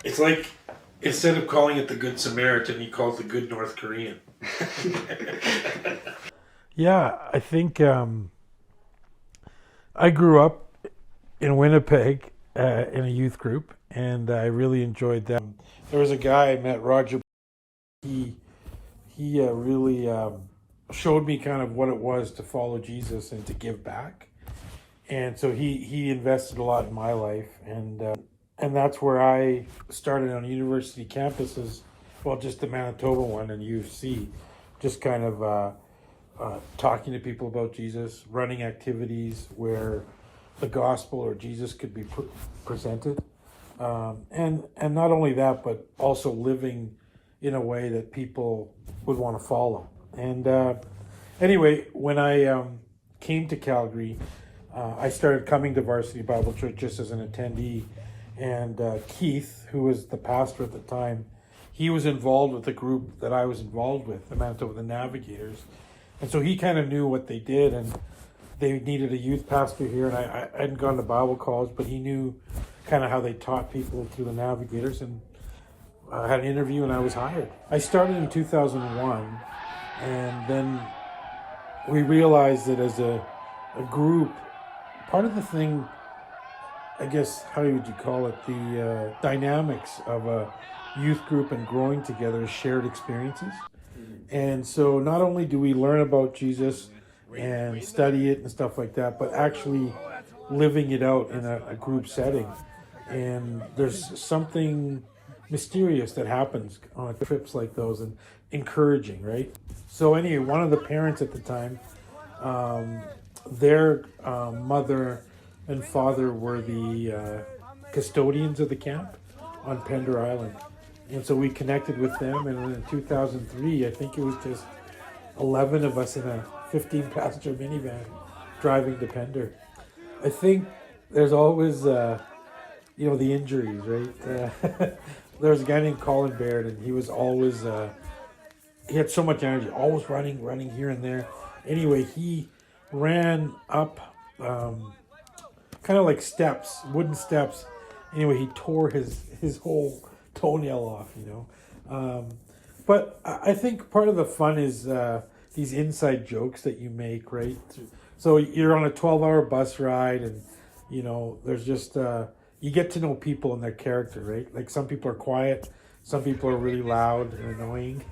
It's like instead of calling it the Good Samaritan, he calls the Good North Korean. Yeah, I think I grew up in Winnipeg in a youth group, and I really enjoyed that. There was a guy I met, Roger. He really showed me kind of what it was to follow Jesus and to give back, and so he invested a lot in my life, and that's where I started on university campuses, well, just the Manitoba one and U of C, just kind of talking to people about Jesus, running activities where the gospel or Jesus could be presented, and not only that, but also living in a way that people would want to follow. And anyway, when I came to Calgary, I started coming to Varsity Bible Church just as an attendee. And Keith, who was the pastor at the time, he was involved with the group that I was involved with, the Manitoba the Navigators. And so he kind of knew what they did, and they needed a youth pastor here. And I hadn't gone to Bible college, but he knew kind of how they taught people through the Navigators. And I had an interview, and I was hired. I started in 2001, and then we realized that as a group, part of the thing, I guess, how would you call it, the dynamics of a youth group and growing together is shared experiences. And so not only do we learn about Jesus and study it and stuff like that, but actually living it out in a group setting. And there's something mysterious that happens on trips like those, and encouraging, right? So anyway, one of the parents at the time, their mother and father were the custodians of the camp on Pender Island. And so we connected with them, and in 2003, I think it was just 11 of us in a 15-passenger minivan driving to Pender. I think there's always, the injuries, right? There was a guy named Colin Baird, and he was always, he had so much energy, always running here and there. Anyway, he ran up kind of like steps, wooden steps. Anyway, he tore his whole toenail off, But I think part of the fun is these inside jokes that you make, right? So you're on a 12-hour bus ride, and, there's just, you get to know people and their character, right? Like some people are quiet, some people are really loud and annoying,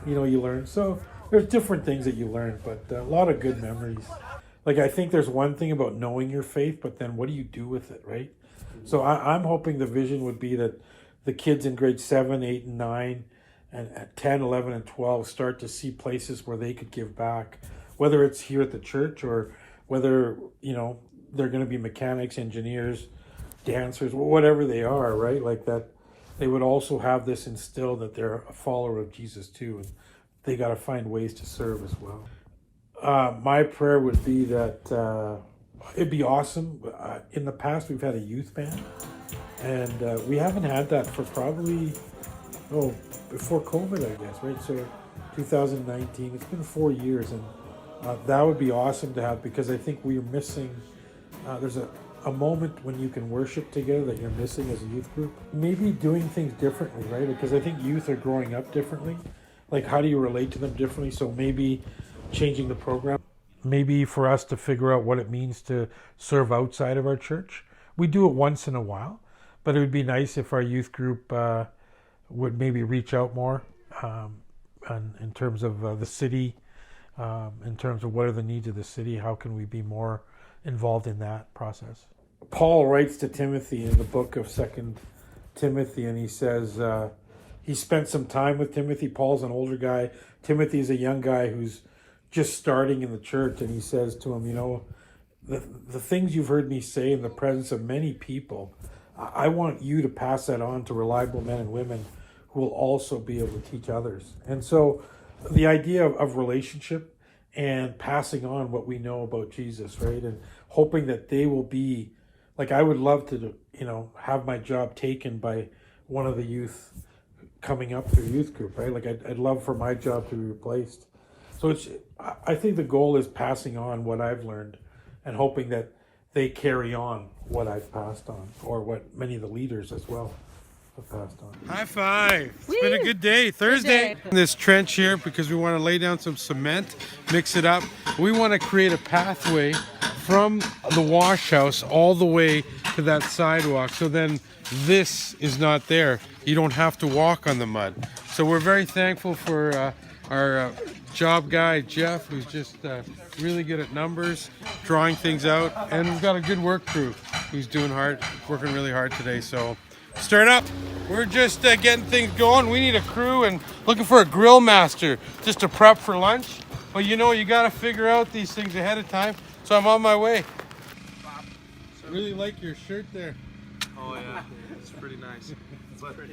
you learn. So there's different things that you learn, but a lot of good memories. Like, I think there's one thing about knowing your faith, but then what do you do with it, right? So I'm hoping the vision would be that the kids in grade 7, 8, and 9, and at 10, 11, and 12 start to see places where they could give back, whether it's here at the church or whether, they're going to be mechanics, engineers, dancers, whatever they are, right? Like that, they would also have this instilled that they're a follower of Jesus too, and they got to find ways to serve as well. My prayer would be that it'd be awesome. In the past, we've had a youth band, and we haven't had that for probably, before COVID, I guess, right? So 2019, it's been 4 years, and that would be awesome to have, because I think we're missing, there's a moment when you can worship together that you're missing as a youth group. Maybe doing things differently, right? Because I think youth are growing up differently. Like, how do you relate to them differently? So maybe changing the program. Maybe for us to figure out what it means to serve outside of our church. We do it once in a while, but it would be nice if our youth group would maybe reach out more in terms of the city, in terms of what are the needs of the city, how can we be more involved in that process. Paul writes to Timothy in the book of 2 Timothy, and he says he spent some time with Timothy. Paul's an older guy. Timothy's a young guy who's just starting in the church, and he says to him, the things you've heard me say in the presence of many people, I want you to pass that on to reliable men and women who will also be able to teach others. And so the idea of relationship and passing on what we know about Jesus, right? And hoping that they will be, like, I would love to, have my job taken by one of the youth coming up through youth group, right? Like, I'd love for my job to be replaced. So I think the goal is passing on what I've learned and hoping that they carry on what I've passed on, or what many of the leaders as well. passed on. High five. It's been a good day. Thursday. This trench here because we want to lay down some cement, mix it up. We want to create a pathway from the wash house all the way to that sidewalk. So then this is not there. You don't have to walk on the mud. So we're very thankful for our job guy, Jeff, who's just really good at numbers, drawing things out. And we've got a good work crew who's working really hard today. So start up. We're just getting things going. We need a crew and looking for a grill master just to prep for lunch. But you know, you got to figure out these things ahead of time. So I'm on my way. I really like your shirt there. Oh yeah, it's pretty nice. But right